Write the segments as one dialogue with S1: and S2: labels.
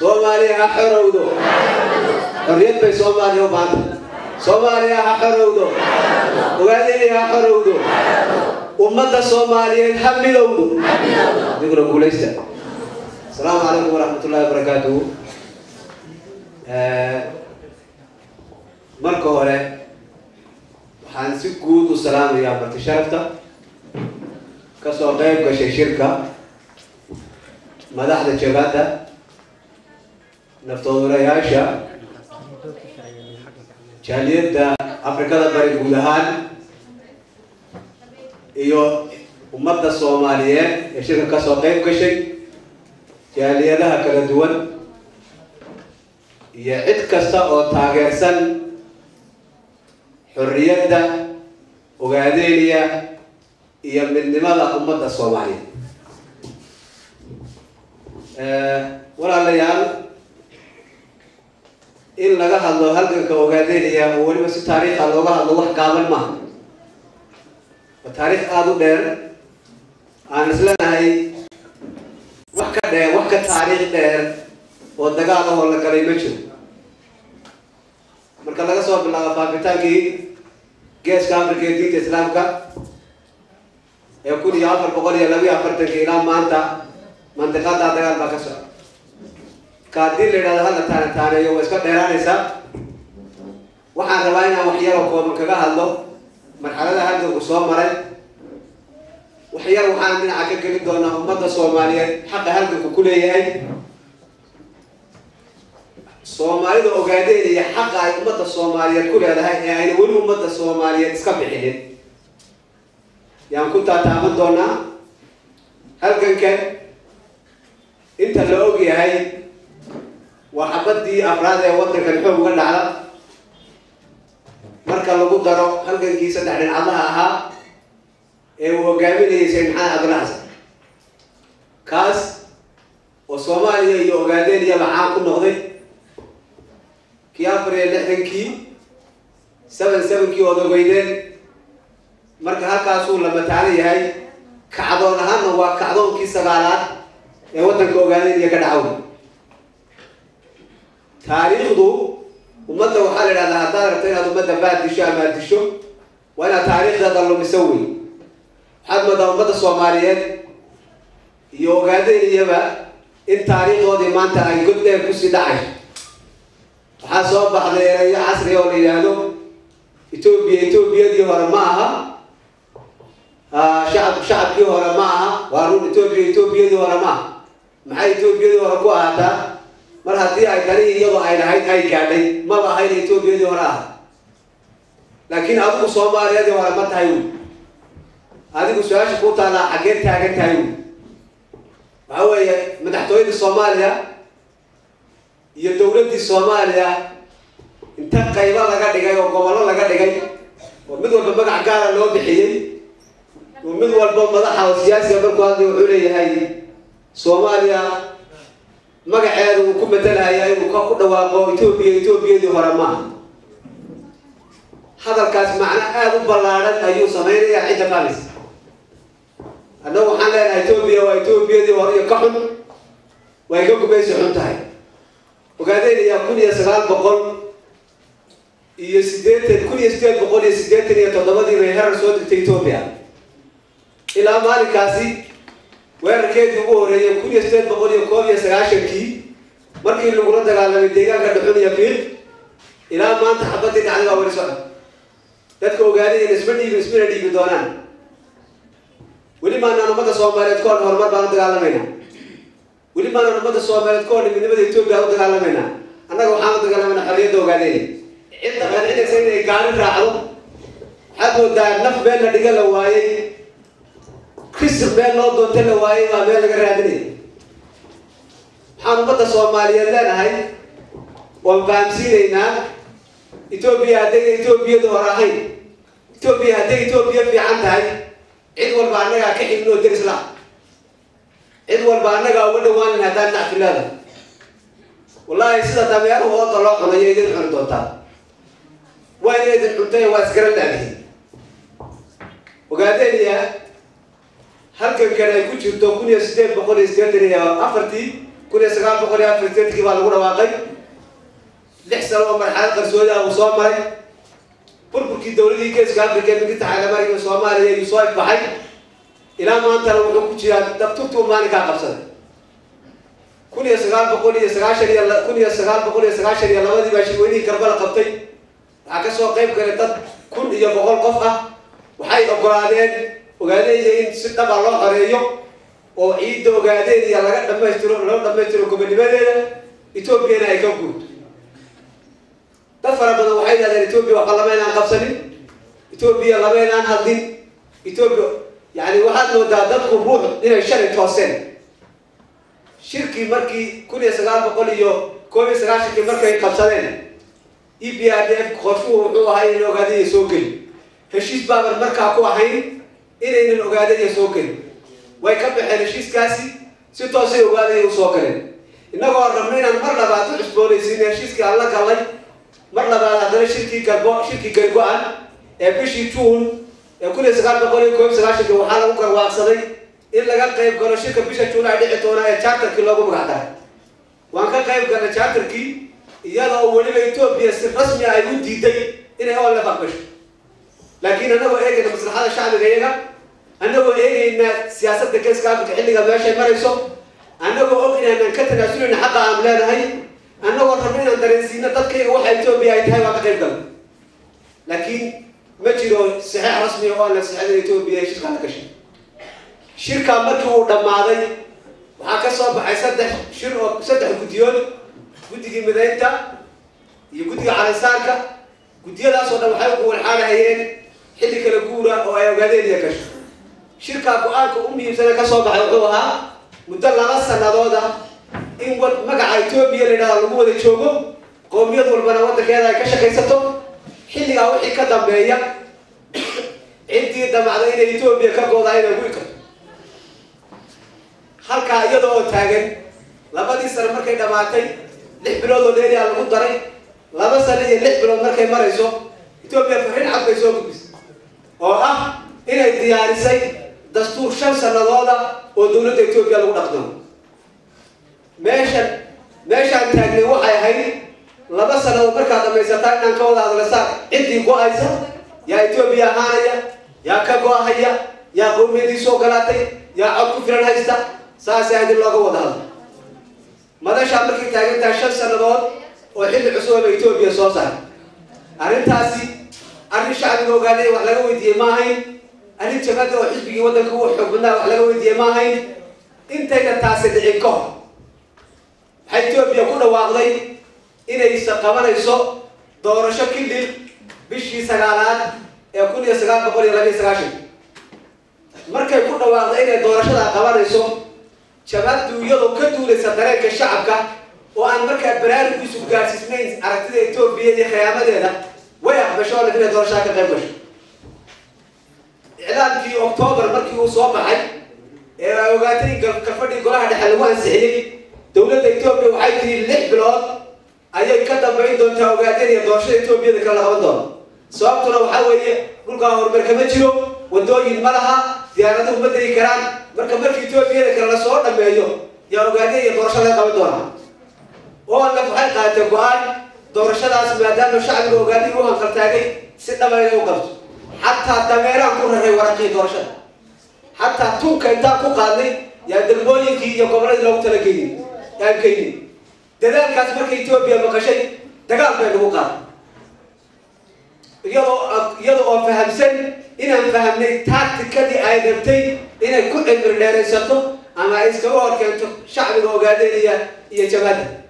S1: Somalia حرودو قريت بي Somalia وبعد Somalia حرودو وقالي حرودو أمة Somalia حملودو نقول كوليستا السلام عليكم ورحمة الله وبركاته مركو هره حنسي كود والسلام يا مرتي شرفتا كسو قيب كشي شركة مدحدة جبادة نفتوض رياشة جالية أفريقيا بري بودهان إيو أمة الصومالية يشركة كسو قيب كشي جالية لها كلا دول يعد كستا أو تاغيرسن حرية وقادينية هي من لماذا أمة الصومالية ولا ليال إن لقاها الله هل كوقادينية وولي بس تاريخ الله الله قابل ما وتاريخ آدو دير أنا سلنا هاي وحكة تاريخ دير ودقاء الله ولا كلمة مركز لقى صوب الله فابتاكي جيس كامل كيدي إسلام كا يكون يافر بقول يلوي يافر تكيرام مانتا منطقة دادقال بكسر كادين لنا هذا تانا يوم اسكت ديران إسا وحنا رواينا وحيا وقوم كذا هذا مرحلة هذا القصوم مرة وحيا وحنا من عكك كده أمة الصومالية حق هذا كل يوم Somali do ogaadeen iyo xaq ay umada Soomaaliyeed ku leedahay ay wali umada Soomaaliyeed iska bixinin yaan ku taataaban doonaa halkan inta la og yahay waa xabadii afraad ee wadankan xoog uga dhacda marka lagu daro halkankii saddex dhinacadaha ahaa ee uu hogaaminayay maxaa Abdullah kaas oo Soomaaliya iyo ogaadeen iyo macaan ku noqday كيافري لحدنكي 7 كي ودغويدين marka halkaas uu la mataanay yahay kacdoon ahaan waa kacdoonkii sagaalaad ee wadanka ogaanay ka dhacay taariikhdu ummadda waxa la yiraahdaa haddii rabtay inaad ummadda baadisho ama disho wala taariikhda dallo misawi hadda ummadda Soomaaliyeed iyo ogaanay iyaba in taariikhdoodii maanta ay go'deen ku sii dhacay حاسب بحضر يا عصري ولا يانو إثيوبيا دي هرا معها شعب كي هرا معها وارون إثيوبيا دي هرا معها مع إثيوبيا دي هرا كوا هذا مرة دي أي كاري يلا أي كاري ما بهاي إثيوبيا دي هرا لكن أبو صوماليا دي هرا ما تايو هذه كسوة شكوت على حاجات تايو هو مدحتوي الصوماليا iyo dawladda Soomaaliya inta qayba laga dhigay oo gobollo laga dhigay oo mid walba magac gaar ah loo bixiyay oo mid walba madaxa siyaasiga markuu hadda wuxuu leeyahay Soomaaliya magaceedu uu ku bedelayaa inuu ka ku dhawaaqo Itoobiya hore ma hadalkaas macna aad u ballaaran ayuu sameeyaa cidda qalis annagu waxaan leenahay Itoobiya waa Itoobiyadii hore ka xun way ka gubayso xun tahay وقاعدين يأكل يا سلام بقول يستدين كل يستدين بقول يستدين يتضمن يهرب صوت إثيوبيا إلى مالك كاسي ويركض يقول هي كل يستدين بقول يقول يا سلاشة كي مركي اللي قلنا ده على مدينة كدحون يفيد إلى ما أنت حبتين على أول سؤال تذكر قاعدين نسمع دي بدونان ولما أنا ما تصور تكون هرمار بعد على منا ولما أنا نمط الصوماليات كون من نمط إثيوبيا هذا كلام منا أنا وحامد كلام منا حرية وقاعدين إنت قاعدين سين قارن راحوا حد ودان نف بين الرجال واي كسر بين لو دوتين واي ما بين الرجالين حنا بدأ الصوماليين لنا هاي وفامسيننا إثيوبيا هذه إثيوبيا دوراهين إثيوبيا هذه إثيوبيا في عندها هاي عيد والبانية كحين نو درس لا عيد والبانية أول دوان هذا نعرف هذا والله يصير تمام هو طلع على يدين حردوتا وين يدين حردوتا واسكر النبي وقاعدين يا هل كان يكون جدو كوني استيل بقول استيل يا أفرتي كوني سكان بقول يا أفرتي كيف على قولة واقعي لحسن ومرحلة قرصوية وصومالي بربكي دولتي كيس كافر كيف كنت على مريم صومالي يصايب بحي إلى ما أنت لو كنت دكتور ما نكاح قبصة كوني سكان بقول يا سكان شريعة كوني سكان بقول يا سكان شريعة لما دي باشي ويني كربلاء قبطي عكسوا قيم كانت كل يبغى القفة وحي أقرانين وقاعدين يجين ستة بالله حريو وعيد وقاعدين يلا لما يشتروا كم بدينا إثيوبيا نايكون تفرق بين وحيد على إثيوبيا وقال ما ينام قبسني إثيوبيا لا ما ينام هالدين إثيوبيا يعني واحد لو دادت قبول إلى الشركة توصل شركة مركي كل يسقال بقول يو كل يسقال شركة مركي قبسنين EPRDF خشوا هو هاي اللي قاعدين يسوقين هالشيء باب المركة كوا هين إلى إن الأوغادين يسوقين ويكمل هالشيء كاسي ستوصي أوغادين يسوقين إنه رمينا المرة بعد الأسبوع سين هالشيء كالله كالله مرة بعد هذا شركة قرقان بيشي تون كل سكان بقولي كويس سكان شركة وحاله مكر واصلي إلا قال قيب قالوا شركة بيشي تون عدي عتونا شارتر كله بمقعدها وان كان قيب قال شارتر كي يلا أولي بيتوب بيصير رسمي عيون ديدي إنه هو اللي فقش لكن أنا بقول إن مصلحة الشعب غيرها أنا بقول إن سياسة الكيس كافك حلي قبل شيء مريسو أنا بقول إن كتر نسولنا حق عملنا هاي أنا ورمينا درسينا تذكر واحد إثيوبيا يتهاي وقتين قبل لكن ما جرو صحيح رسمي ولا صحيح إثيوبيا شو كان كشيء شركة مركو دماغي وهكذا بحسد شركة سد الجديون جدي مدينتا يجدي على ساكا جدي لا صوت وحيو والحالة هيين حدك الجورة أو أيوغادين يكش شركة قوانك أمي سنة كصوب حيوها مدلنا غصنا ضودا إن قد مقع إثيوبيا لنا الأمور تشوفوا قوميات والبنوات كذا كشة كيستو حلي أو حكى دمبيا عندي دم على إثيوبيا كقوضة إلى ويكر halka iyadoo taagan labadii sano markay dhamaatay 6 bilood oo dheeri lagu daray 2 sano iyo 6 bilood markay marayso Itoobiya fariin cad bay soo gudbisay oo ah inay diyaarisay dastuur 5 sanadooda oo dawladda Itoobiya lagu dhaqmo meeshan taagnay waxay ahayd 2 sano marka dhamaysataa inaan ka wada hadlaysaa cidii go'aysa yaa Itoobiya ahaanaya yaa ka go'ahaya yaa qowmiyadii soo galaatay yaa cod ku filan haysta ساسي هذه اللغة وضعها ماذا شعبك تاجر تاشر سنوات وحل عصوبة إثيوبيا صوصا أرنت هاسي أرنت شعبي لو قال لي وحلا قوي ما هين أرنت شباب لو حزبي ودك هو حبنا وحلا قوي ما هين أنت إذا تاسد عكاه إثيوبيا كلها واقعي إن يستقبل يسوع دور شكل بشي سجالات يكون يسجال بقول يلا يسجاشي مركب كلها واقعي إن دور شدا قبل يسوع شباب يلو كدو لسدرك الشعب كا وأن مركب برار بيسوق جالسين عرفت ده إثيوبيا دي خيامة ده ويا بشار في دور شاكر غيرش إعلان في أكتوبر مركب وصوب حي وقاتين كفردي كلها ده حلوان سحلي دولة إثيوبيا وحيدي اللح بلاد أيه كذا بعيد دون توقاتين يدورش إثيوبيا ده كله هذا صوب ترى وحوي كل قاهر مركب تشيلو ودوي الملها ديانته مدري كران مركب إثيوبيا كلا صور نبيه يا رجالي يدورش هذا قبل دورها وأنا في حلقة تقول دورش هذا اسمه دان الشعب رجالي هو هنقطعي 6 ملايين وقف حتى الدميران كلها هي ورقي دورش حتى توك إنت كوكالي يا دلبولي كي يا كبرت لو تلاقيني يا كيني دلال كاسمر إثيوبيا ما كشيء دقال بينه يلو فهم سن إن فهمني تاكتيك دي أيدرتي إن كل إمبرياليساتو أما إسكوار كنتو شعب الأوغادية يجمد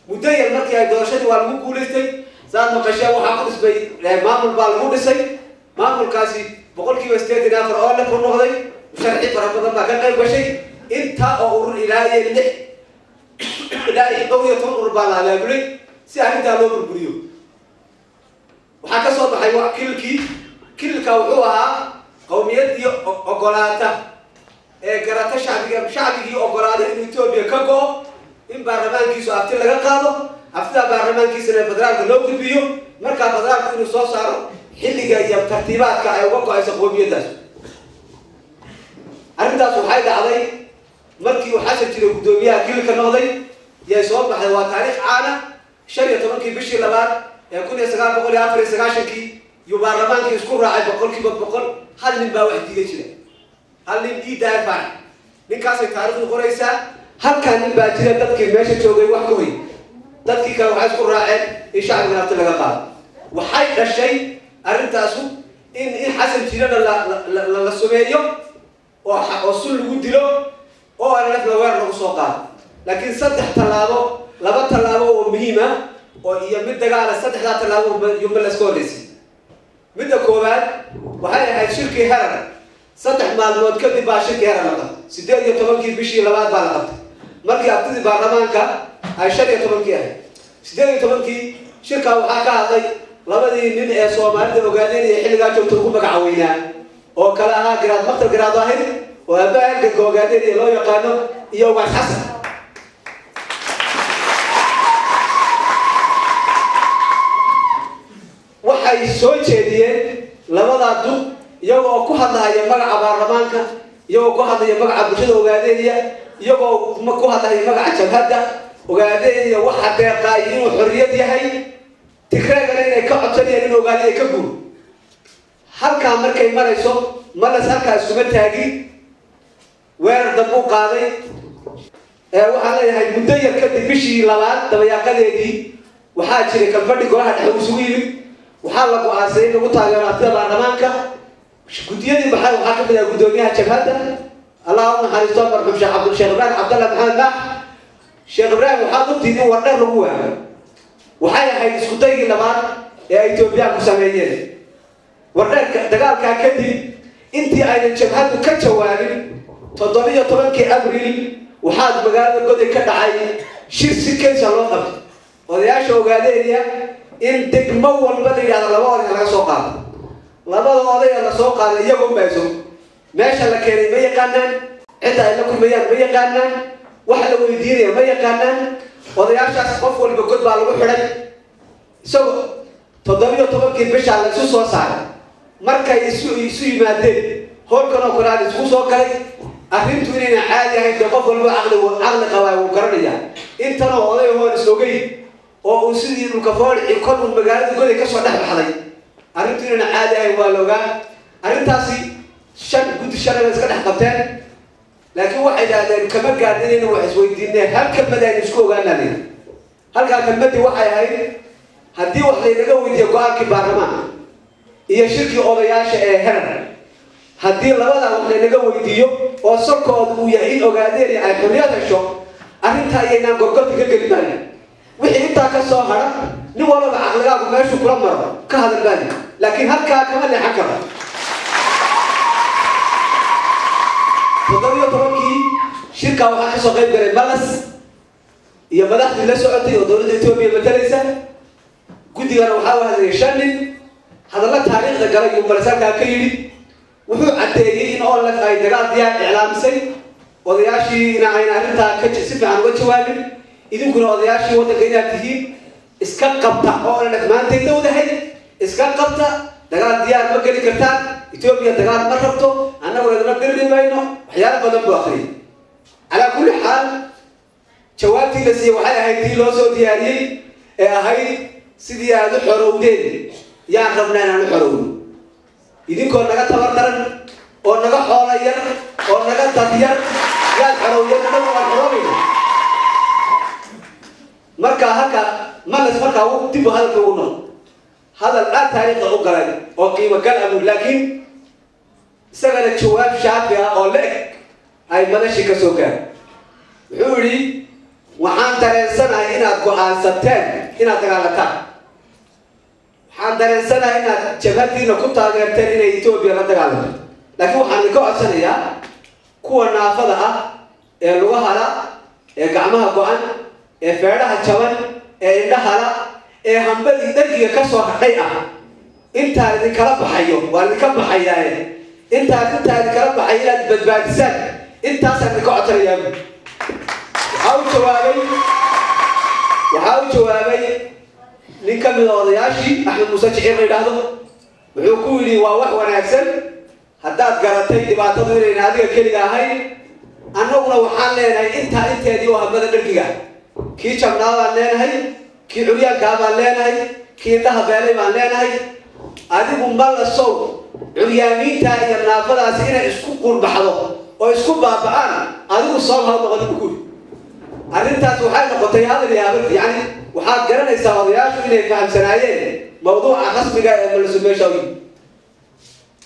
S1: مدير مركي دورشتي والمقولتي زاد مقشة وحقد سبي لمام البالمودسي maamul kaasi boqolkiiba 84 oo la noqday sharci farabadan baa ka qayb gashay inta oo urur ilaahay lix ilaahay dowladda urur baa la abaabulay si arrinta loo burburiyo waxa ka soo baxay wax kilka wuxuu ahaa qowmiyadii ogolaata ee garata shacbigii ogolaaday in Itoobiya ka go'o in baarlamaankiisu afti laga qaado afta baarlamaankiisana federaalka loo gudbiyo marka federaalku inuu soo saaro xilliga iyo tartiibaadka ay uga go'ayso qowmiyadaas arrintaas waxay dhacday markii uu xasan jiray gudoomiyaha kilka noqday yay soo baxday waa taariikh caana 15 bishii labaad ee 1994 iyo baarlamaankii isku raacay boqolkiiba boqol hal nin baa wax diiday jiray hal nin diiday faan ninkaasay taariikhdu qoraysaa halkan nin baa jira dadkii meesha joogay wax ku hay dadkii kale waxay isku raaceen in shacabka nafta laga qaado waxay dhashay arrintaasu in xasan jirana la sameeyo oo sul lagu dilo oo aan la weer lagu soo qaado laakiin laba talaabo oo muhiim ah oo iyo mid dagaal saddexda talaabo yuma la soo dhisay midda koowaad waxay ahayd shirkii Harar saddex maalmood kadib baa shirkii Harar la qabtay 18 bishii labaad baa la qabtay markii abtidii baarlamaanka ay 15 ahayd 18 shirka waxaa ka hadlay labadii nin ee Soomaalida ogaadeen ee xilliga joogto ugu magacaweynaa oo kala ahaa garaad maqtal garaad ahid oo abaanka ogaadeen ee loo yaqaano iyo wax xasan waxay soo jeediyeen labada dub iyagoo ku hadlaya magaca baarlamaanka iyagoo ku hadlaya magaca bulshada ogaadeenaya iyagoo ku hadlaya magaca jabhadda ogaadeenaya waxa deeqay inuu xorriyad yahay tikraagana inay ka codsanayaan in ogaadeen ka guur halka markay marayso malas halkaas kuma taagin weerar dambu qaaday waxaa leeyahay muddo yar kadib bishii labaad dabayaaqadeedii waxaa jiray kalfadhi golaha dhexe isugu yimid waxaa la go'aansaday in lagu taageero afta baarlamaanka gudiyadii maxay waxaa ka mid ah gudoomiyaha jabhadda Allahu naxariisto marxuum Sheekh Ibrahim Abdallah Maxamed Maax Sheekh Ibrahim waxaa u diiday wardheer lagu waayo waxay ahayd isku daygii labaad ee Itoobiya ku sameeyeen wardheerka dagaalka kadib intii ay jabhaddu ka jawaabin 17 Abriil waxaa magaalada Goday ka dhacay shir si keesa loo qabtay odayaasha ogaadeenaya in degmo walba la yiraahdo laba oday laga soo qaado labada oday la soo qaado iyagoo bayso meesha la keenay ma yaqaanaan cid ay la kulmayaan ma yaqaanaan wax la weydiinaya ma yaqaanaan odayaashaas qof walba god baa lagu xidhay isagoo 17 bisha la soo saaray markay isu yimaadeen howlkan oo kale isku soo galay arrintu inay caadi ahayd qof walba aqli qabaa uu garanaya intana oday oo isogay oo uu sidii dhulka foorci kon magaalada Goday ka soo dhex baxday arrintu inay caadi ahayd waa looga arrintaasi guddi sharci iska dhex qabteen laakiin waxay yiraahdeen kama gaadhin in wax isweydiinay halka madaan isku ogaanayeen halka kalmadii waxay ahayd haddii wax laga weydiiyo go'aankii baarlamaanka iyo shirkii odayaasha ee Harar haddii labada wax laga weydiiyo oo salkoodu uu yahay in ogaadeen ay xorriyad hesho arrinta ayayna gorgorta ka gelin wixii inta ka soo hara nin walba aqliga meeshu kula maro ka hadalbaan laakiin halka kama leexan karo todobaadkii shirka waxa ka soo qayb galay malas iyo madaxdii la socotay oo dowladda Itoobiya matalaysa gudigana waxa uu hadlay shannin hadalla taariikhda galay iyo malasalka ka yiri wuxuu cadeeyay in oo la ay dagaal diyaar iclaamisay odayaashii in ay arrinta ka si fiican uga jawaabin idinkuna odayaashii waddanka inaad tihiin iska qabta oo aan maanta dawdahay iska qabta dagaal diyaar ma gali kartaan Itoobiya dagaal ma rabto annagu la dirri mayno waxyaabo badan buu akhriyay ala kulli xaal jawaabtii la siiyay waxay ahayd tii loo soo diyaariyay ee ahayd sidii aad u xorowdeen yaa rabnaa inaan xorowno idinkoo naga tabardaran oo naga xoolo yar oo naga dad yar yaa xorowdeen annagu waan xoroweyna marka halka malas marka uu dib hadalka ugu noqdo hadal aad taariikhda u galay oo qiimo gal ah laakiin isagana jawaab shaafi ah oo leeg ay madashi ka soo gaar wuxuu yiri waxaan dareensanahay inaad go'aansateen inaad dagaalataan حضر السنة هنا جبهتنا كنت أقدر إن إثيوبيا لا تقالب لكن وحنا نقول سنة كون نافذها اللغة لا جامعها قوان فعلها جوان إنها لا هم بدي دقيقة كسر حقيقة أنت اللي كلام حيو واللي كم حياه أنت اللي كلام حياه بدباد سن أنت أصلا نقعد اليوم وحاول جوابي نكمل وضياشي أحمد موسى شعير هذا وحكولي ووحنا أكسل هدات قرأتي دبعت تدورين هذه الكلمة هاي أنا وحنا لنا أنت هذه وهبنا درجة كي شمنا لنا هاي كي عليا كابا لنا هاي كي ذهب بالي ما لنا هاي هذه بمبال الصوت عليا تاعي النافذة سينا إسكوب بحضر أو إسكوب بابان هذه الصوت هذا غادي بكل أنت وحنا قطعي هذا اللي يعني وحاب قرنا يساويات اللي فهم سنايين موضوع خصم جاي من السميشاوي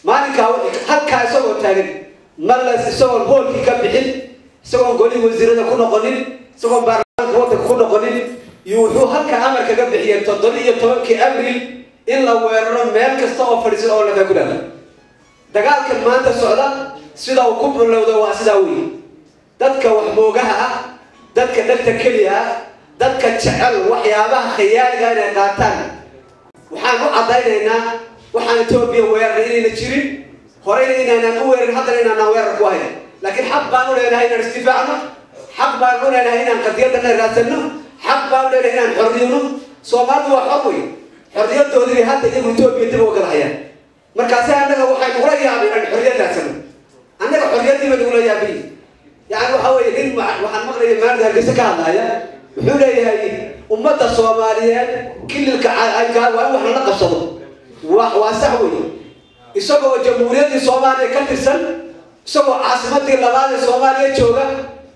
S1: ما نكاو حتى يسوي تاني مرة يسوي البول كي كم بحل سوى قولي وزيرنا كنا قليل سوى برنامج وقت كنا قليل يوحو حتى أمر كجب بحيل تضلي يتوكي أمري إلا ويرن مالك استوى فريسين أولا كقولنا دقال كمان تسعدا سيدا وكبر لو دوا سيداوي دتك وحموجها دتك دتك كليها dadka jecel waxyaabaha khiyaaliga inay qaataan waxaan u cadaynaynaa waxaan Itoobiya weerar inayna jirin horeyna inaan u weerar hadda inaan weerar ku hayn laakiin xaq baan u leenahay inaan istifaacno xaq baan u leenahay inaan qadiyadana raadsanno xaq baan u leenahay inaan xorriyano Soomaalidu waa xor weyn xorriyadoodii hadda iyagu Itoobiya dib uga hayaan markaas anaga waxay ugu yaabeen inaan xorriyad raadsanno anaga xorriyadii baan ugu yaabeen يعني وحوي إن وحن مغري المرد هالقصة كهذا وحولي هاي أمة الصوماليين كل الكعاء وحنا نقصده وسحوي يسووا جمهورية الصومالية كترسل يسووا عاصمة اللغات الصومالية شوكا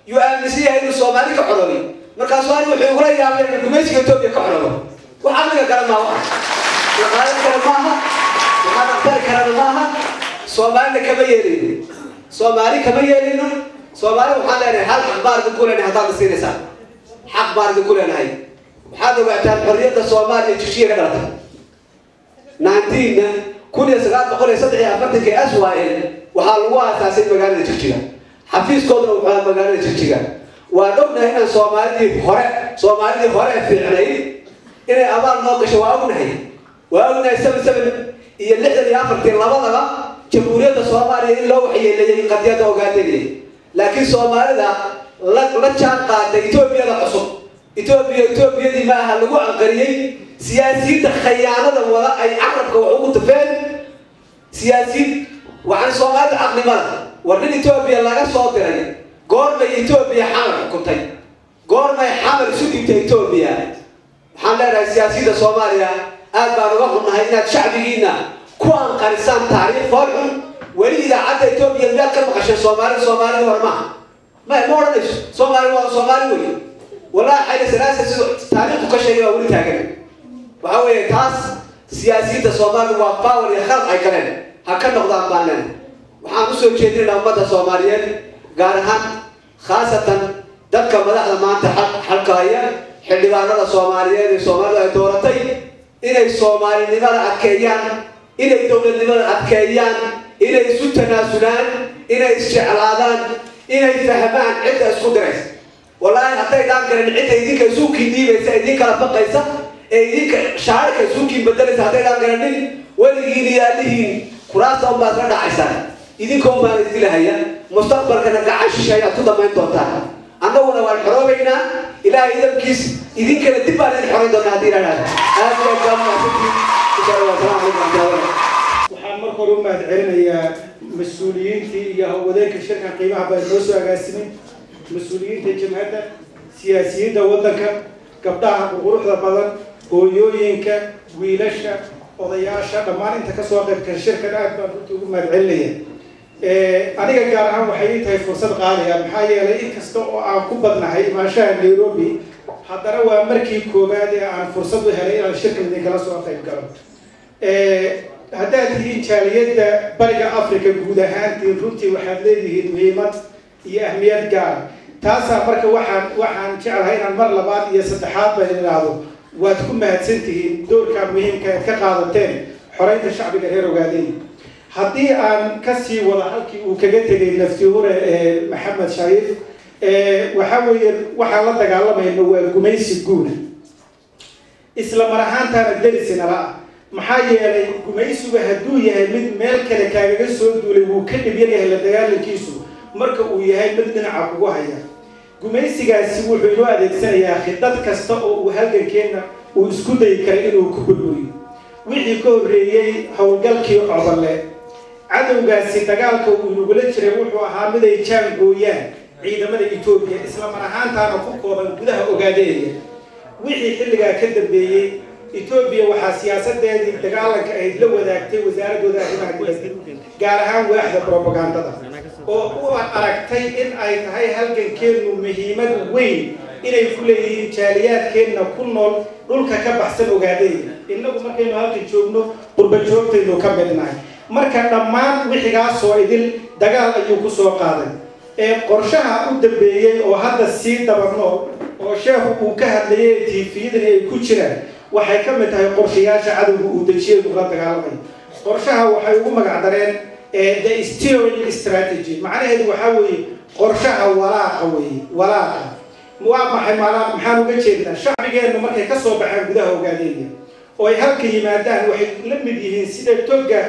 S1: يؤمنسي هاي الصومالي كحرمي مركزواني وحيقولي يا عمي الجميس يتوبي كحرمي وعمل كلام معه وقال كلام معها وقال أكثر كلام معها صومالي كبيرين صومالي كبيرين صومالي وحنا هل أخبار تقول أن هذا السيرسان حق بارد يقول أنا هاي وهذا وقتها حرية الصومالية تشير كذا نعتينا كل يسقط بقول يستدعي أفرتك أسوأ وحلوها تاسين مجال تشير حفيز قدر وحال مجال تشير ونبنا هنا صومالي هراء في العين إن أبار ناقش وأغنى سبب اللي يأفرت اللبضة جمهورية الصومالية إلا وحي اللي قد يدعو قاتلين لكن صومالي لا تشان قاد إثيوبيا لقصو إثيوبيا دي ما هلقوا عن قرية سياسية خيانة ولا أي عقرب كوعوق تفين سياسي وعن صومال عقل مرة ورن إثيوبيا لا صادرين قول ما إثيوبيا حامل كنتي قول ما حامل سودي إثيوبيا حامل سياسية صوماليا أربع رقم هنا شعبينا كون قرصان تاريخ فرع وليد عدا إثيوبيا لا كم عشان صومالي ورماه ما مورنش صومالي وين ولا حاجة سلاسة تاريخ كشيء أولي تاجر وهو تاس سياسية الصومال وفاول يخلق أي كلام هكذا نقدر نقولنا وحنوصل كثير لأمة الصوماليين قارهان خاصة دك مدح لما أنت حلقة هي حلبان الصوماليين الصومال دورتين إلى الصومالي نبلا أكيان إلى الدولة نبلا أكيان إلى سوتنا سودان إلى استعلاءات إلى فهمان عدة سودرس والله حتى إذا كان عدة يديك سوكي دي بس يديك رفقيسة يديك شعرك سوكي بدلت حتى إذا كان ولقيني عليه خلاص ما ترى عسان يديكم ما نزيل هيا مستقبل كنا كعاش شيء أتودا ما ينتظر أنا ولا الحرامينا إلى إذا كيس يديك اللي تبى الحرام ده نادينا هذا الجامعة إن شاء الله سلام عليكم
S2: وحمر قروم بعد علم هي مسؤولين في هو ذاك الشركة قيمة بالنص أقاسمين مسؤولين تجمعنا سياسيين دولتك قبضها بروح البلد ويوينك ويلشة وضياشة لما أنت كسوق كشركة الآن بتقول ما عليا أنا قارها وحياتها فرصة غالية محايا لقيت كستو عن كوبنا هاي ما شاء نيروبي حتى لو أمريكي كوبادي عن فرصة هاي الشركة اللي كلا سوق قيم هذا تيجي شاليد برجع أفريقيا جودهان تروتي وحدليه مهمات هي أهمية جار تاسع مركب وحن شعر هاي المرة بعد يستحاب بين هذا واتكون مهتسنتين دور كان مهم كقاضتين حرية الشعب غير وقادين هدي أن كسي ولا حلقي وكجتني نفتيور محمد شريف وحاول تقال ما إنه الجميس الجونة إسلام رهان ترى الدرس نرى محايا الجميس وهدوية من ملك كاجسود ولوكل بيريه لديال الكيسو مركب وياي بدنا عقوها يا جميس جالس يقول حلو هذا السنة يا أخي ضد كستاء وهذا كنا وسكوت يكرهنه كبلوي وحي كوريي هولgalkii codale cadawgaasi dagaalka uu nugula jiray wuxuu ahaa mid ay jaan gooyaan ciidamada Itoobiya isla mar ahaantaana ku kooban gudaha ogaadeeya wixii xilliga ka dambeeyay Itoobiya waxa siyaasadeedii dagaalanka ay la wadaagtay wasaaradooda arrimaha dibadda gaar ahaan waaxda propagandada oo uu aragtay in ay tahay halgankeenu muhiimad weyn inay ku leeyihiin jaaliyaadkeena ku nool dhulka ka baxsan ogaadeeya inagu markaynu halkan joogno qurba joogtaynu ka midnahay marka dhammaan wixigaas soo idil dagaal ayuu ku soo qaaday qorshaha u dambeeyay oo hadda sii dabano oo sheekhu uu ka hadlayay TV-dan ay ku jiraan waxay ka mid tahay qorshayaasha cadawga uu dajiyay uga dagaalamay qorshaha waxay ugu magac dareen the steering strategy macnaheedu waxa weeye qorshaha walaaqa maxay maxaan uga jeednaa shacbigeena markay ka soo baxaan gudaha ogaadeeya oo ay halka yimaadaan waxay la mid yihiin sida toga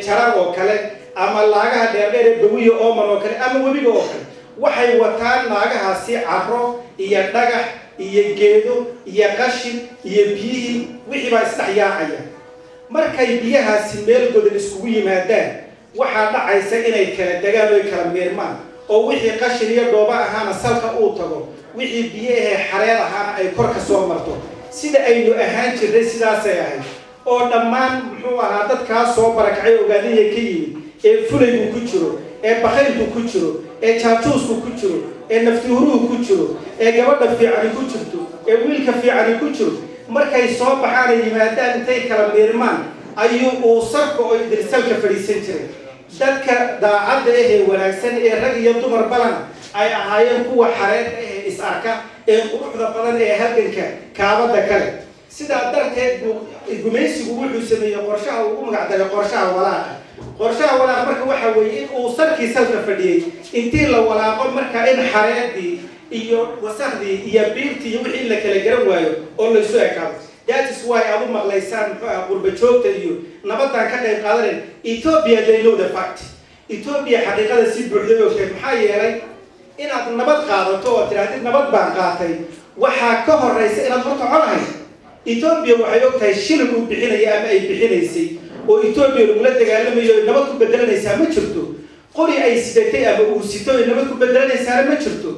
S2: jaran oo kale ama laagaha dheerdheer ee bawiyo ooman oo kale ama webiga oo kale waxay wataan naagahaasi carro iyo dhagax iyo geedo iyo qashin iyo biyihi wixii baa isdhaxyaacaya markay biyahaasi meel godan iskugu yimaadaan waxaa dhacaysa inay kala degaan oo kala meermaan oo wixii qashin iyo dhooba ahaana salka uu tago wixii biyaha xareed ahaana ay kor ka soo marto sida aynu ahaan jirnay sidaas ay ahayd oo dhammaan muxuu ahaa dadkaas soo barakacay ogaadaya ka yimid ee fulaygu ku jiro ee bakhaylku ku jiro ee jaajuusku ku jiro ee naftihuruhu ku jiro ee gabadha fiicani ku jirto ee wiilka fiicani ku jiro markay soo baxaan yimaadaan intay kala meermaan ayuu uu sarka oo dirsalka fadhiisan jiray dadka daacadda ee wanaagsan ee rag iyo dumar balan ay ahaayeen kuwa xareed is arka ee quruxda badan ee halganka kaabada kale sidaa darteed gumaysigu wuxuu sameeyay qorshaha ugu magac daray qorshaha walaaqa marka waxa weeye in uu sarkii salka fadhiyay intii la walaaqo marka in xareedii iyo wasakhdii iyo biirtii iyo wixii la kala garan waayo oo la soo ekaado that is why aad u maqlaysaan qurba joogta iyo nabadan ka qayb qaadaneen Ethiopia they know the fact Ethiopia xaqiiqada si buuxda oo sheeg maxaa yeelay inaad nabad qaadato oo tiraahdo nabad baan qaatay waxa ka horeysa inaad horta colahay Ethiopia waxay ogtahay shilin uu bixinaya ama ay bixinaysay oo Ethiopia lagu la dagaalamayo nabad ku bedelanaysa ma jirto qori ay sidatay ama uu sito nabad ku bedelanaysa ma jirto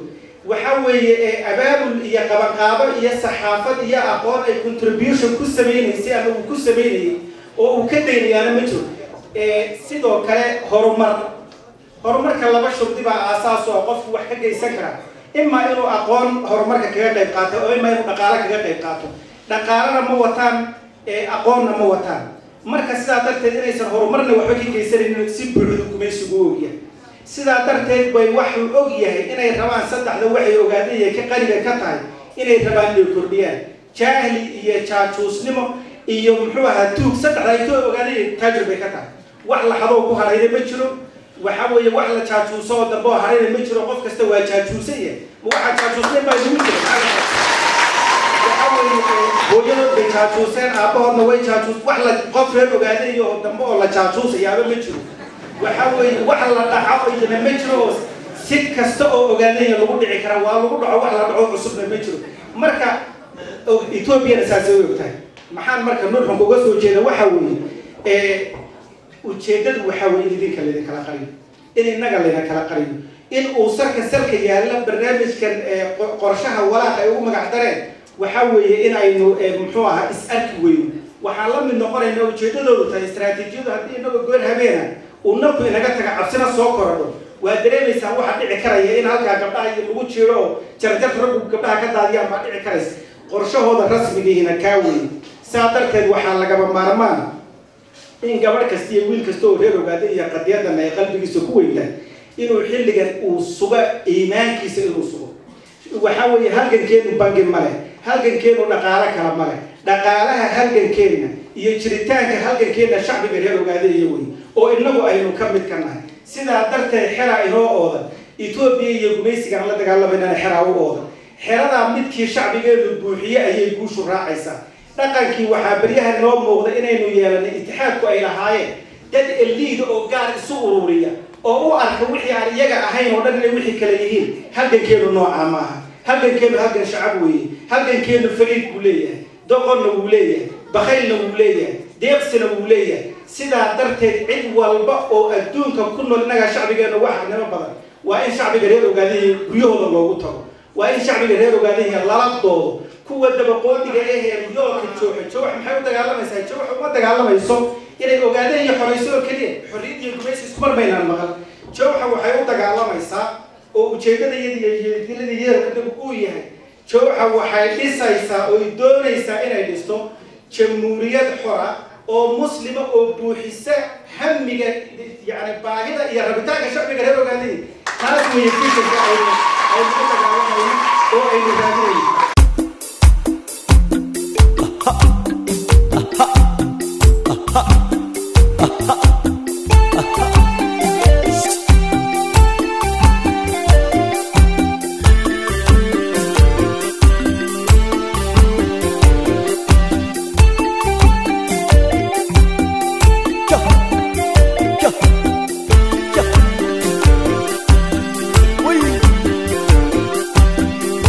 S2: waxa weeye abaabul iyo qabanqaabo iyo saxaafad iyo aqoon ay contribution ku sameeyay ama uu ku sameeyay oo uu ka deynayana ma jiro sidoo kale horumarka laba shurdi baa aasaas oo qofku wax ka geysan kara imma inuu aqoon horumarka kaga qayb qaato oo imma inuu dhaqaale kaga qayb qaato dhaqaalana ma wataan aqoonna ma wataan marka sidaa darteed inaysan horumarna waxba ka geysanaynin si buuxda gumaysigu ogyahay sidaa darteed bay waxuu og yahay inay rabaan saddexda waxay ogaadeen ka qariga ka tahay inay rabaan inay kordhiyaan jaahli iyo jaajuusnimo iyo muxuu ahaa tuug saddexda ay too ogaadeen tajribe ka tahay wax la xado ku harayna ma jiro waxa weeye wax la jaajuuso dambe oo harayna ma jiro qof kasta waa jaajuusay waxa jaajuusnay baa lagu jiray hooyada bay jaajuuseen aabahoodna way jaajuus wax la qof reer ogaadeen oo dambe oo la jaajuusayaaba ma jiro waxa weeye wax la dhaco iyana ma jiro si kasta oo ogaadeen lagu dhici kara waa lagu dhaco wax la dhaco cusubna ma jiro marka Ethiopia asaasay way ogtahay maxaan marka nuuxun uga soo jeeda waxa weeye ujeedadu waxa weeye idinka leeyahay kala qariyo in inaga leeyahay kala qariyo in uu sarka yaala barnaamijkan qorshaha walaaqa ay ugu magac dareen waxa weeye in aynu muxuu ahaa is arki weyno waxa la mid noqonayna ujeedadoodu tahay istaraatiijiyadu haddii inaga goor habeena uu nafku inaga taga cabsina soo korodho waa dareemaysaa waxa dhici karaya in halkaa gabdhaha lagu jiiro oo jarjar raggu gabdhaha ka daadiyaan baa dhici karaysa qorshahooda rasmigiina kaa weyn saa darteed waxaa lagaba maarmaan in gabadh kasta iyo wiil kasta oo reer ogaada iyo qadiyadan ay qalbigiisa ku weyntaan inuu xilligan uu sugo iimaankiisa inuu sugo waxa weeye halgankeenu bangi male halkan keenu dhaqaale kala male dhaqaalaha halkan keena iyo jiritaanka halkan keena shacbiga reer Ogaadeen way oo inagu aynu ka mid ka nahay sida darteed xira inoo ooda Itoobiya iyo gumaysiga la dagaalamayna xira u ooda xirada midkii shacbigeedu buuxiye ayay ku shuraacaysaa dhaqankii waxa bariyaha noo muuqda inaynu yeelano itixaadku ay lahaayeen dad elite oo gaar isu ururiya oo u arka wixii aan iyaga ahayn oo dhan inay wixii kale yihiin halkan keenu nooca maaha halkan keenu halkan shacab weeye halkan keenu fariid ku leeyahay doqonna wuu leeyahay bakhaylna wuu leeyahay deeqsina wuu leeyahay sidaa darteed cid walba oo adduunka ku nool inaga shacbigeena waxa nimo badan waa in shacbiga reer Ogaadeen guriyahooda loogu tago waa in shacbiga reer Ogaadeen lala doodo kuwa dabaqoodiga ee yoolka jooxo maxay u dagaalamaysaa jooxo uma dagaalamayso inay Ogaadeen iyo xoreyso kaliya xorriyad iyo gumaysi isku marmaynaan maqal jooxo waxay u dagaalamaysaa oo ujeedada iyo dilada uu yahay jooxa waxay dhisaysaa oo doonaysaa inay dhisto jamhuuriyad xora oo muslima oo buuxisa hamiga yani baahida iyo rabitaanka shacbiga reer Ogaadeen taas way fikrada ay dagaalamayaan oo ay raadinayaan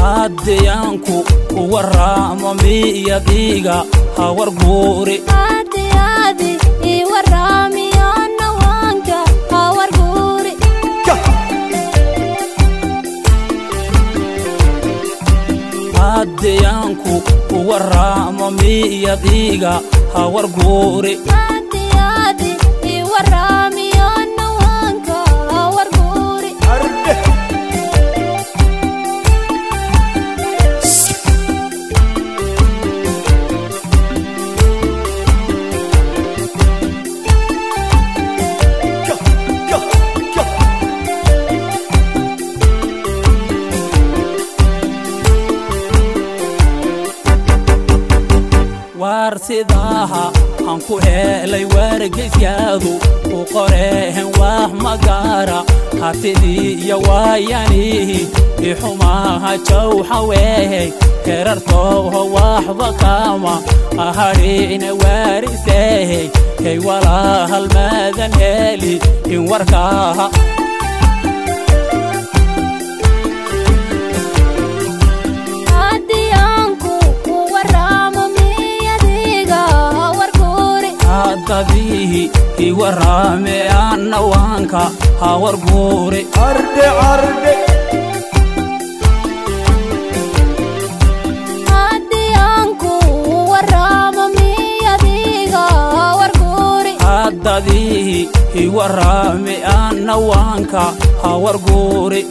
S3: Adiyanku warama miyadiga hawar guri
S4: Adi warami anawanka hawar guri
S3: Adiyanku warama miyadiga hawar guri
S4: Adi warami anawanka hawar guri
S3: warsidaha anku helay wargeysyadu u qoreen wax magara hatidii iyo waayani xumaha jawxa weey herartoo waxba kama ahariina warisay hay wala hal maadan heli in warkaha Tadihi warame anawanka hawar guri
S4: Arde Adiyanku warama miyadiga hawar guri
S3: Tadihi warame anawanka hawar guri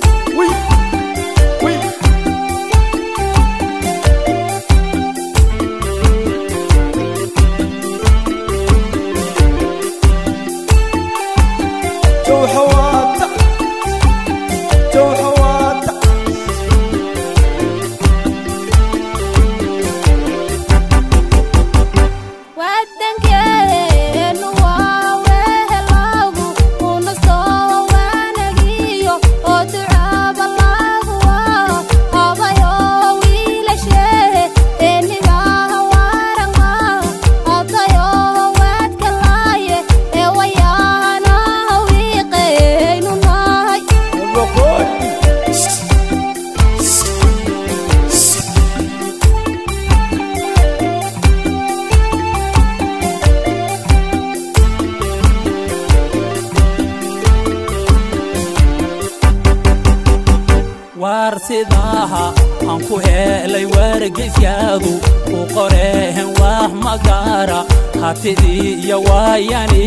S3: warsidaha anku helay wargeysyadu u qoreen wax magara hatidii iyo waayani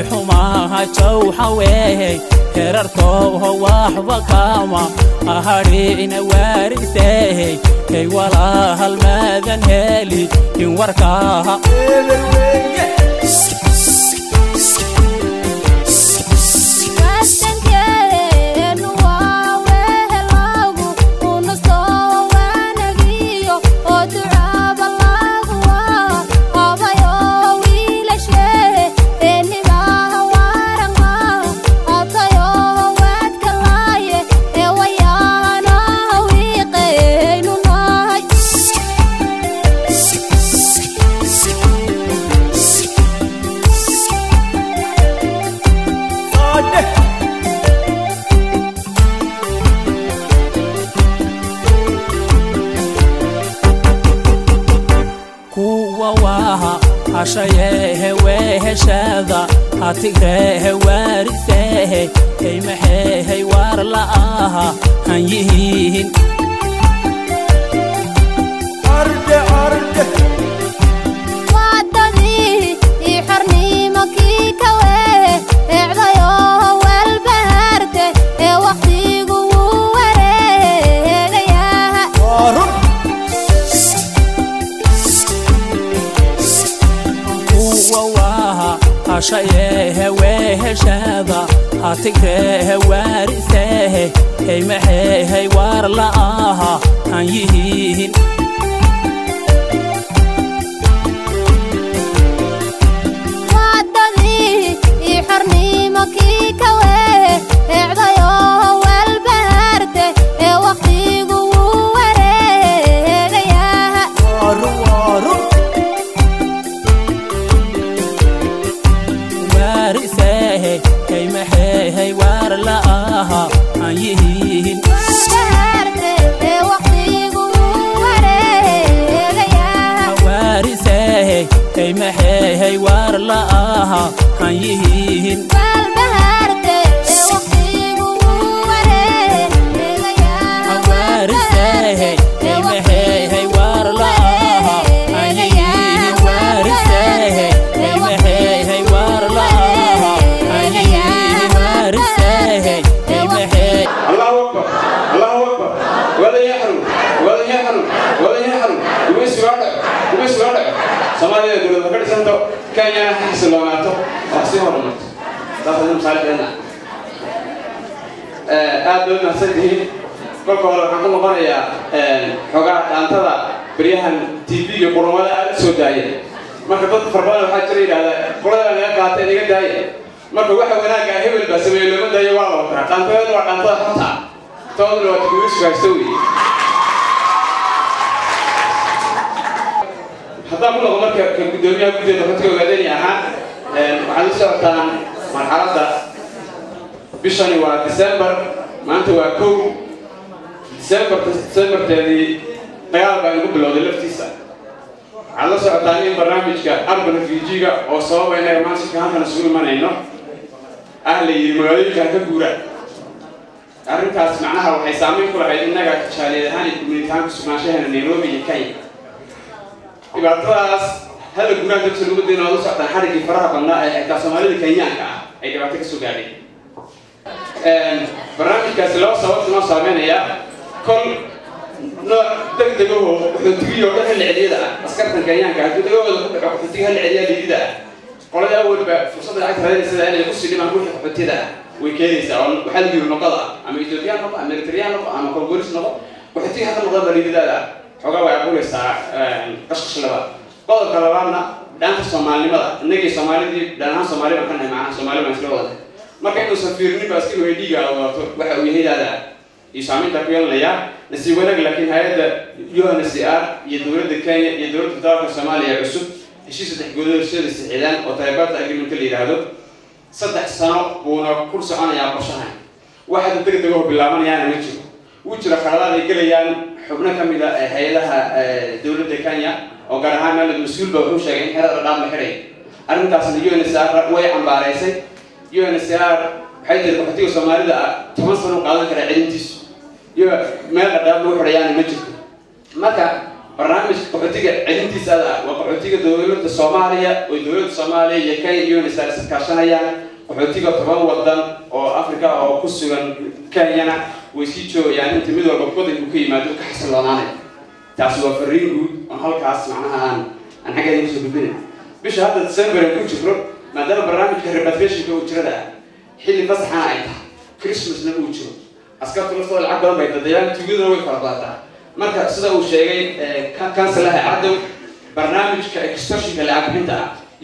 S3: xumaha jawxa weey herartoo waxba kama ahariina warisay hay wala hal maadan heli in warkaha hashayehe weheshada hatigrehe waarisehe kaymaxehay waar la'aha han yihiin hashayehe weheshada hatigrehe waarisehe kaymaxehay waar la'aha han yihiin kaymaxehay waar la'aha han yihiin
S5: Somalia dowladda ka dhisanto Kenya xasiloonaato oo si horumarto dadka mas'uuliyiinta aad loo naxariisiin kolka hore waxaan ku noqonayaa xogaa dhaantada bariyahan TV-ga qormada aad soo daayay marka dad farbadan waxa jira yiraahdaa qolada laga qaatay iga daayay marka waxa wanaaga hebel baa sameeyay lama daayo waa la wataa dhaantada waa dhaantada xota toodna waa ku isgaastay haddaan ku noqo marka gudoomiyaha guddiga xogta ogaadeen ahaan waxaan u socotaan marxaladda bishani waa December maanta waa 1 December-teedii dagaal baa ugu bilowday laftiisa waxaan la socotaan in barnaamijka Urban Refugee-ga oo sababa inay maanta halkan isugu imanayno ahli magaalooyinka ka guura arrintaas macnaha waxay saameyn ku lahayd innaga jaaliyad ahaan iyo community-ahaan ku sugnaanshaheena Nairobi iyo Kenya dhibaatadaas hal guuraan dadka lagu deeno oo socdaan xarigii faraha badnaa ee xitaa Soomaalida Kenyaanka ah ay dhibaato ka soo gaadhay barnaamijkaasi loo sababtuna saameynaya kol nooc degdeg ah oo xutiyo dhan xilciyada ah askartan Kenyaanka ah degdegooda ku dhaco xutiga xilciyada liidida ah qolada awalba fursada ay tahay sida inay ku sidhimaan ruuxa xutida way keenaysaa oo waxa la yiri noqda ama Ethiopian noqda ama Eritrean noqda ama Congolese noqda xutiga hadda noqda liidida xogaa way aqoonaysaa qashqash laba qodobka labaadna dhaanka Soomaalinimada inagii Soomaalidii dhaanka Soomaaliba kan macna Soomaaliba isla wada marka inuu safiirni baaski weediga wato waxa uu yahay isaaminta ku yeelanaya nasiib wanaag laakiin hay'adda UNHCR iyo dowladda Kenya iyo dowladda dalka Soomaaliya cusub heshiis saddex godood saxiixdaan oo taybata agreement la yiraahdo 3 sano buuna ku soconayaa qorshahan waxa degdeg ah bilaabanayaan ma jiro wuu jira khaladaad ay galayaan xubno kamid ah hay'adaha dowladda Kenya oo gaar ahaan meel mas'uul baa wuxuu sheegay in xeerada dhaan la xiray arrintaasna UNHCR way cambaaraysay UNHCR waxay tiri qaxootiga Soomaalida 10 sano qaadan kara cilintiisu iyo meel dhaan loo xirayaan ma jirto marka barnaamijka qaxootiga cilintiisa waa qaxootiga dowladda Soomaaliya oo dowladda Soomaaliya iyo Kenya UNHCR iska kaashanayaan qaxootiga 10 wadan oo Afrika oo ku sugan Kenya ويسيجو يعني أنت مدور بقدر يمكن ما دوك حسن لعنانه تعسوا فريقه وهالكاس معناها عن حاجة يمشي بالبناء بيش هذا ديسمبر يكون شهر ما دام برنامج كهرباتريش يكون شهر حل فصح عايته كريسماس نقول شهر أسكت نص العقد ما يتدين تجدون ويفرضاتها ما كسر وشيء كانسل لها عدو برنامج كإكسترشن كالعقد أنت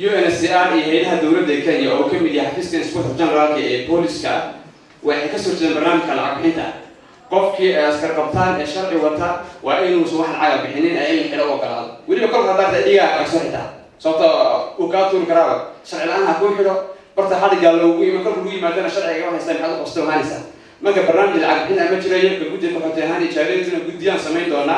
S5: UNHCR هي لها دولة كينيا أو كم اللي حفظ كان سكوت جنرال كبوليس كا waxay ka soo jeedaan barnaamijka lacag bixinta qofkii askar qabtaan ee sharci wata waa inuu soo wax lacag bixinin ay xiro oo kala waliba kor hadda dhiga ka soo xita sababta uu ka tuur karaa sharci la'aan ku xiro barta xadiga loogu yimid kor lagu yimaadana sharciga waxa haystaan xad qosto hanaysa marka barnaamij lacag bixin ama jirayo guddiga qaxootiga ahaan jaaliyaduna guddiyaan sameyn doona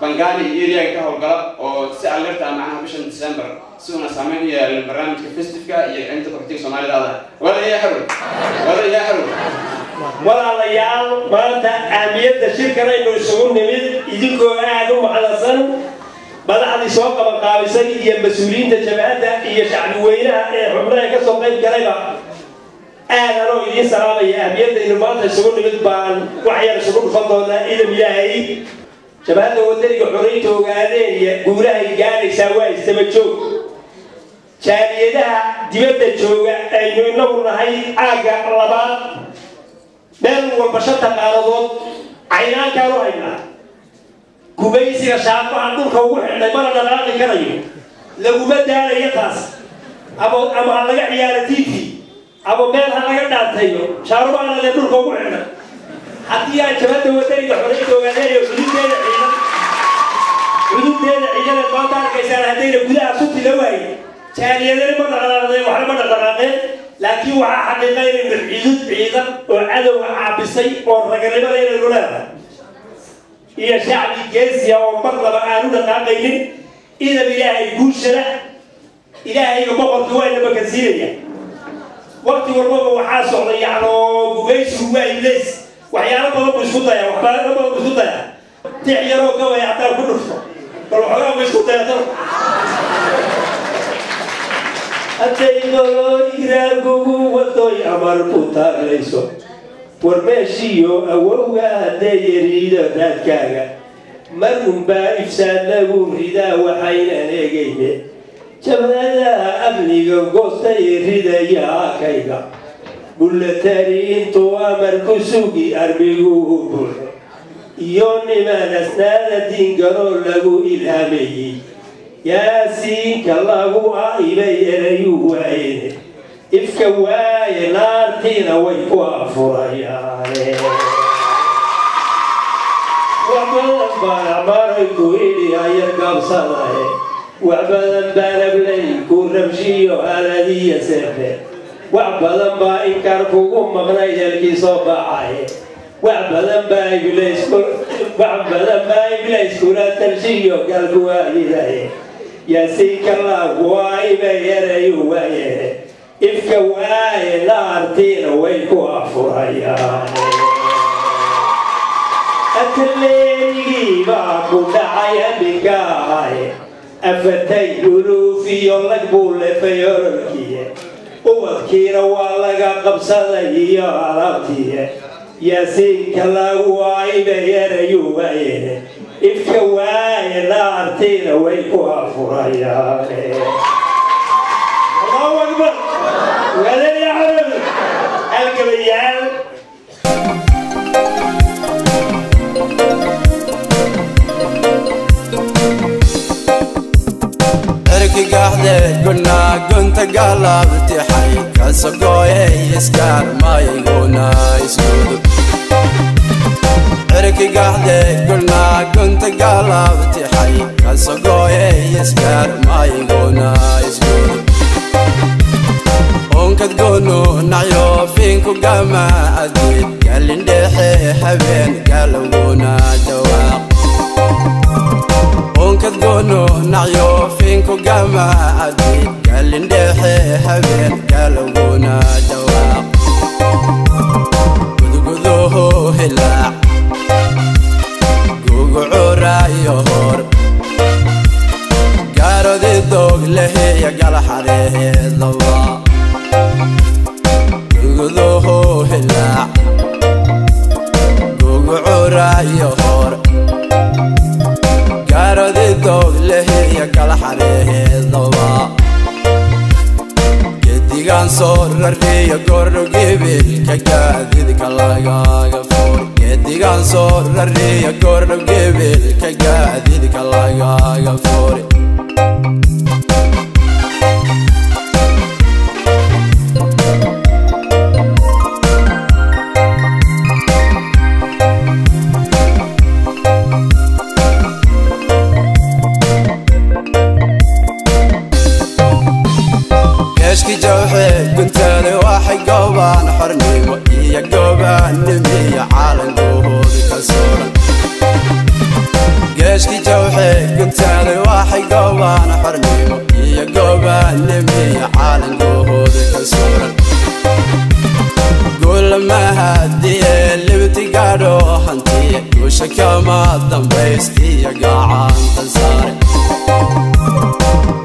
S5: بنغاني إيريا كهولغلا أو سألرت معناها بشهر ديسمبر سونا سامين هي البرنامج كفيستيفكا هي عند كورتي سومالي هذا ولا هي حلو
S6: ولا ليال ما أنت أمير الشركة إنه يسوون نميل يديكوا قاعدوا على صن بدأ يسوق مقابسين هي مسؤولين الجماعات هي شعبوينها حمرها كسوق الكلام أنا لو يدين سلام يا أمير إنه ما أنت يسوون نميل بان وحيا يسوون فضلنا إذا ملاهي شباب ودري حريته وقاعدين يقولها يقال يسوي يستمتعوا شاريدها دبته جوجا إنه نقولنا هاي عاجة رباط بل والبشرة قارضون عينان كانوا عينان كوبيسي شعب عندهم كوجه إحنا مرة نراقي كريم لو ما دار يتاس أبو هلا عيال تيجي أبو مال هلا داتيو شارب أنا لبنان كوجه إحنا حتى يا شباب ودري حريته وقاعدين حدود عيال البطل كيسان هذين كلها صوت لواي كان يدري ما نقدر وحنا ما نقدر لكن وح حقيقة إن الحدود عيدا وعدو عبسي والرجال ما لين الولاء هي شعب جالس يوم مرة بقانون ناقلين إذا بيلاقي يقول شرع إلهي يبقى دوائر بكثيرة وقت وربما وحاسو يعني جويس هو إبليس وحيانا ما بسكوتها يا وحنا ما بسكوتها تعيروا كوا يعتبر كله فالوحنا بسكوتها يا ترى أتينو إيراغو وطوي أمر بوتا ليسو ورمشيو أوغا ديريد راتكاغا مرم با إفساد لغو ريدا وحينا نيجيني شبادا أبنيغو غوستا يريدا يا كايغا بولتاري انتو أمر كسوكي أربيغو بول يوني ما نسنادا دينغرو لغو إلهامي ياسين كالله عيبي يريو عيني إفكواي نارتين ويكوا فرياني وعبداً باريكو إلي هيرقب صلاحي وعبداً باربليكو رمشيو على دي سفر وعبداً بإنكاركو مغنى يلكي صباحي وعبداً بإبليسكو لا ترشيو قلبوا إلهي ياسين الله وايبا يريو وايري إفكواي نارتين ويكوا فرياني أتليني باكو دعايا بكاي أفتي ألوفي يولك بولي فيوركي وذكيرا والغا قبصة يا عربتي ياسين الله وايبا يريو وايري إفكواي نارتين ويكوا فرياني الله أكبر ولا يعلم القبيال
S7: أركي قاعدة قلنا كنت قلبت حي كسقوي يسكر ما يقولنا يسكر أركي قاعدة قلنا كنت قلبت حي كسقوي يسكر ما يقولنا يسكر ونكد قولوا نعيو فينكو قاما أديد قال ندحي حبين قالونا دواق ونكد قولوا نعيو فينكو قاما أديد قال ندحي حبين قالونا دواق قدقدوه هلا قوقعورا يهور قارو دي دوغ لهي قال حريه الضواق قدوه هلا قوقعورا يهور قارو دي دوغ لهي قال حريه الضواق قديقان صور ررية قرو قبل كقاديد كاللاقا فور قديقان صور ررية قرو قبل كقاديد كاللاقا فور اشكي جوحي كنت لي واحد قوبان حرني وإيا قوبان نمي عالم قوهود كسورا قاشكي جوحي قلت لي واحد قوان حرنيمو يا قوان نمي عالم قهود كسورا قول ما هدي اللي بتقعدو هنتي وشك ما ضمبيستي يا قاعان تنصاري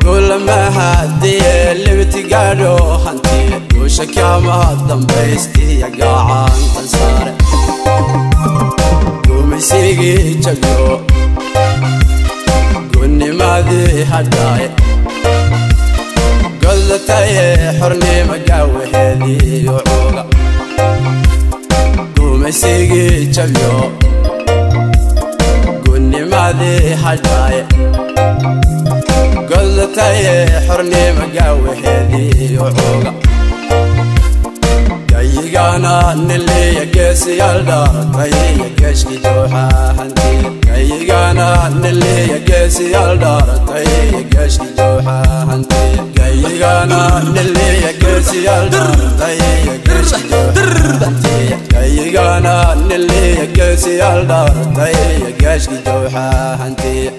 S7: قول ما هدي اللي بتقعدو هنتي وشك ما ضمبيستي يا قاعان تنصاري قومي سيقي جقو قولني ماذي هداي قلتي حرني مقاوي هذي وعوقة قومي سيقي جقو قولني ماذي هداي قلتي حرني مقاوي هذي وعوقة قيقانا نلي يقيسي يالدار قيي يقيشكي جوحا هنتي قيقانا نلي يقيسي يالدار قيي يقيشكي جوحا هنتي قيقانا نلي يقيسي يالدار قيي يقيشكي جوحا هنتي قيقانا نلي يقيسي يالدار قيي يقيشكي جوحا هنتي